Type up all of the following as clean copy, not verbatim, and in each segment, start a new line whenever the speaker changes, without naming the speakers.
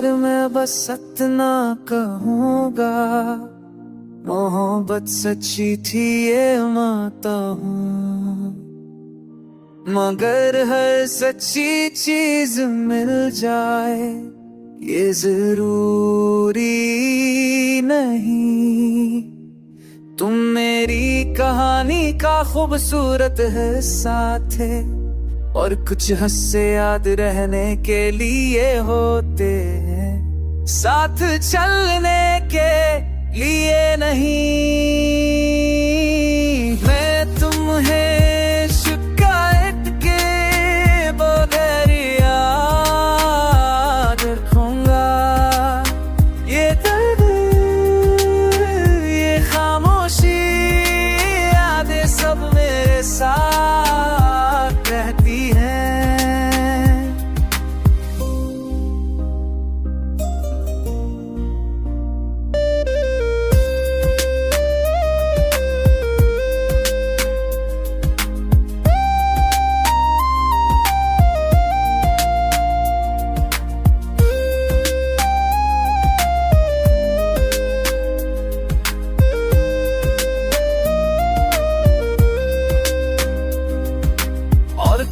पर मैं बस इतना कहूँगा, मोहब्बत सच्ची थी ये मानता हूँ। मगर हर सच्ची चीज मिल जाए ये जरूरी नहीं। तुम मेरी कहानी का खूबसूरत हिस्सा थे, और कुछ हंसे याद रहने के लिए होते हैं, साथ चलने के लिए नहीं। मैं तुम्हें शिकायत के बगैर याद रखूंगा। ये दर्द, ये खामोशी, यादें सब मेरे साथ रहती हैं।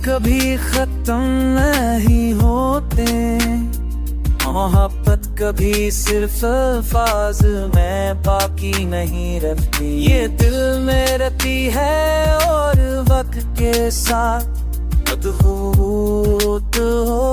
कभी खत्म नहीं होते मोहब्बत, कभी सिर्फ अल्फाज में बाकी नहीं रहती। ये दिल में रहती है और वक्त के साथ मदबूत हो